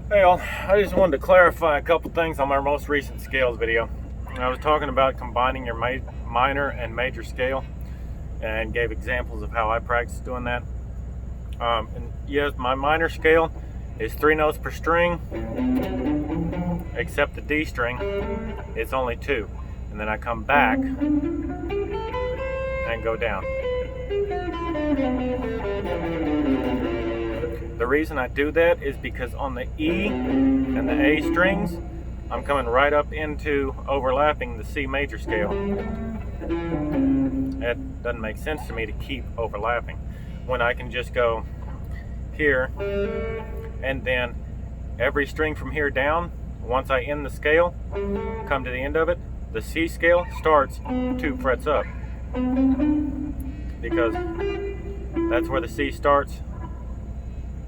Hey all, I just wanted to clarify a couple things on our most recent scales video. I was talking about combining your minor and major scale and gave examples of how I practice doing that. And yes, my minor scale is 3 notes per string, except the D string, it's only 2. And then I come back and go down. The reason I do that is because on the E and the A strings, I'm coming right up into overlapping the C major scale. It doesn't make sense to me to keep overlapping when I can just go here, and then every string from here down, once I end the scale, come to the end of it, the C scale starts 2 frets up, because that's where the C starts,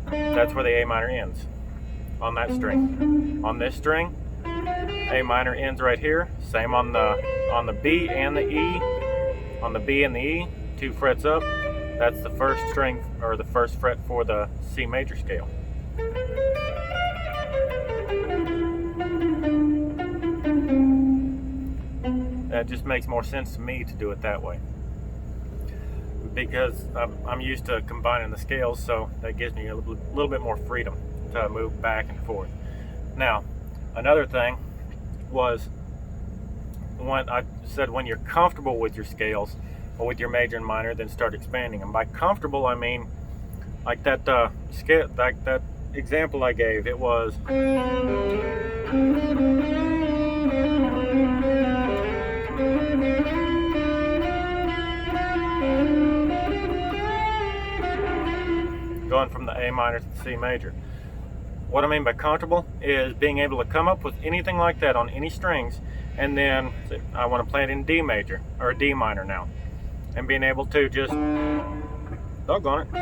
that's where the A minor ends, on that string. On this string, A minor ends right here. Same on the B and the E. On the B and the E, 2 frets up. That's the first string, or the first fret for the C major scale. That just makes more sense to me to do it that way, because I'm used to combining the scales, so that gives me a little bit more freedom to move back and forth. Now, another thing was, when I said when you're comfortable with your scales or with your major and minor, then start expanding them. By comfortable, I mean like that scale, like that example I gave. It was going from the A minor to the C major. What I mean by comfortable is being able to come up with anything like that on any strings, and then I want to play it in D major or D minor now, and being able to just doggone it,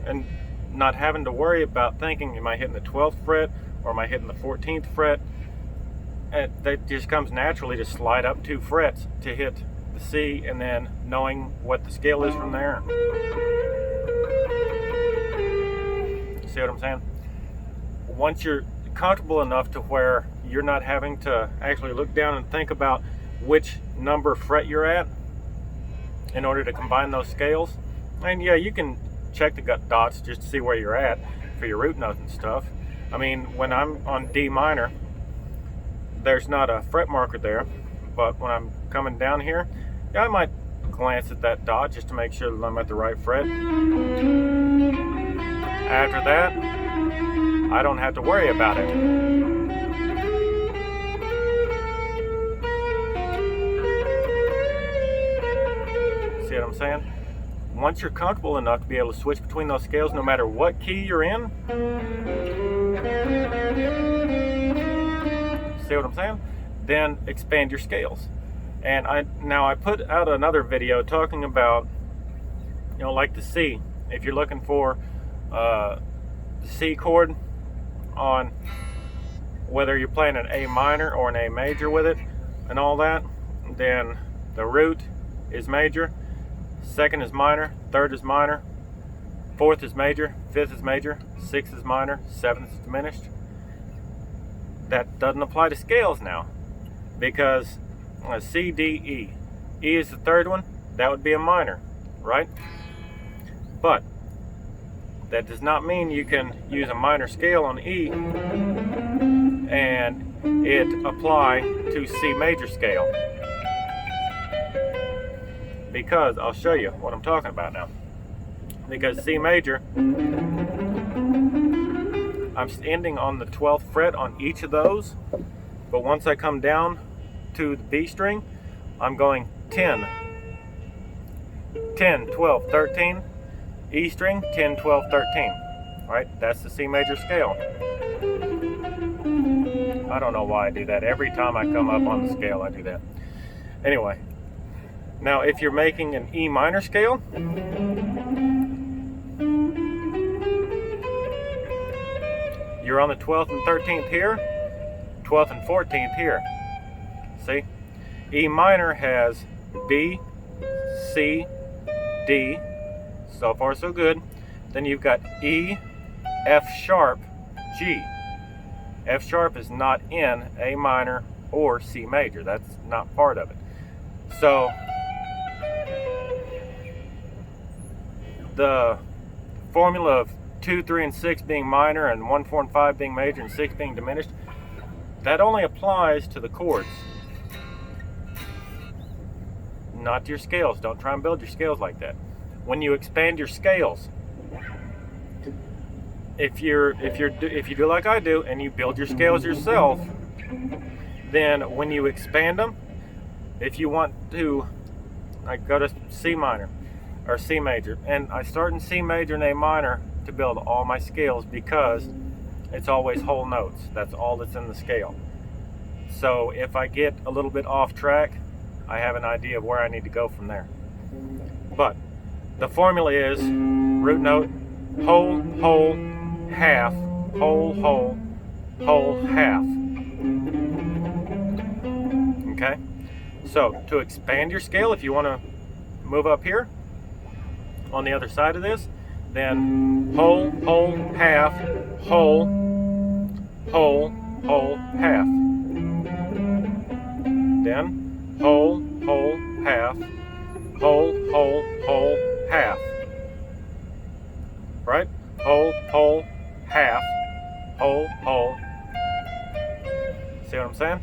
and not having to worry about thinking, am I hitting the 12th fret or am I hitting the 14th fret? That just comes naturally to slide up 2 frets to hit the C, and then knowing what the scale is from there. See what I'm saying? Once you're comfortable enough to where you're not having to actually look down and think about which number fret you're at in order to combine those scales, and yeah, you can check the dots just to see where you're at for your root notes and stuff. I mean, when I'm on D minor, there's not a fret marker there, but when I'm coming down here, yeah, I might glance at that dot just to make sure that I'm at the right fret. After that, I don't have to worry about it. See what I'm saying? Once you're comfortable enough to be able to switch between those scales no matter what key you're in, see what I'm saying? Then expand your scales. And I put out another video talking about, like the C. If you're looking for the C chord on whether you're playing an A minor or an A major with it and all that, then the root is major, second is minor, third is minor, fourth is major, fifth is major, sixth is minor, seventh is diminished. That doesn't apply to scales now, because C, D, E. E is the third one, that would be a minor, right? But that does not mean you can use a minor scale on E and it apply to C major scale, because I'll show you what I'm talking about now. Because C major, I'm ending on the 12th fret on each of those, but once I come down to the B string, I'm going 10, 12, 13, E string, 10, 12, 13. All right, that's the C major scale. I don't know why I do that. Every time I come up on the scale, I do that. Anyway, now if you're making an E minor scale, you're on the 12th and 13th here, 12th and 14th here. See? E minor has B, C, D. So far so good. Then you've got E, F sharp, G. F sharp is not in A minor or C major. That's not part of it. So the formula of 2, 3, and 6 being minor and 1, 4, and 5 being major and 6 being diminished, that only applies to the chords, not to your scales. Don't try and build your scales like that. When you expand your scales, if you do like I do and you build your scales yourself, then when you expand them, if you want to, I go to C minor or C major, and I start in C major and A minor to build all my scales because it's always whole notes. That's all that's in the scale. So if I get a little bit off track, I have an idea of where I need to go from there. But the formula is root note, whole, whole, half, whole, whole, whole, half. Okay? So to expand your scale, if you want to move up here on the other side of this, then whole, whole, half, whole, whole, whole, half. Then whole, whole, half, whole, whole, whole, half. Right? Whole, whole, half, whole, whole. See what I'm saying?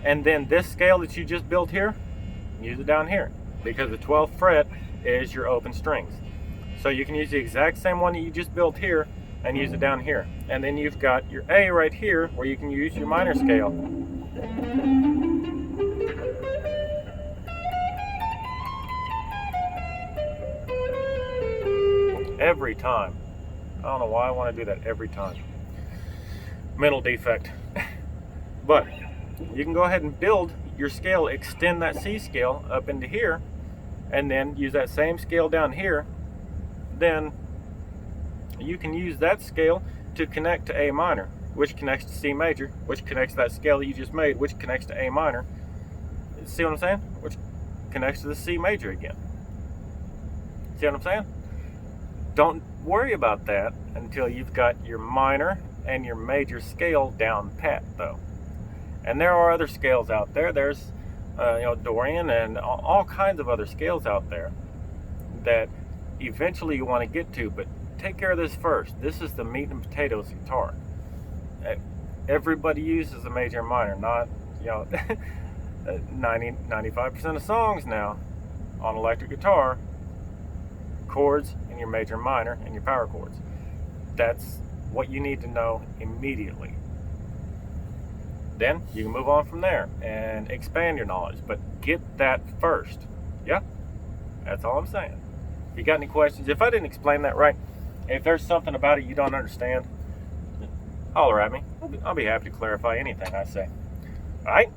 And then this scale that you just built here, use it down here, because the 12th fret is your open strings. So you can use the exact same one that you just built here and use it down here. And then you've got your A right here where you can use your minor scale. Every time. I don't know why I want to do that every time. Mental defect. But you can go ahead and build your scale, extend that C scale up into here, and then use that same scale down here. Then you can use that scale to connect to A minor, which connects to C major, which connects to that scale that you just made, which connects to A minor. See what I'm saying? Which connects to the C major again. See what I'm saying? Don't worry about that until you've got your minor and your major scale down pat, though. And there are other scales out there. There's Dorian and all kinds of other scales out there that eventually you want to get to, but take care of this first. This is the meat and potatoes guitar. Everybody uses a major and minor, not 95% of songs now on electric guitar, chords and your major and minor and your power chords. That's what you need to know immediately. Then you can move on from there and expand your knowledge, but get that first. Yeah, that's all I'm saying. If you got any questions, if I didn't explain that right, if there's something about it you don't understand, holler at me. I'll be happy to clarify anything I say. All right?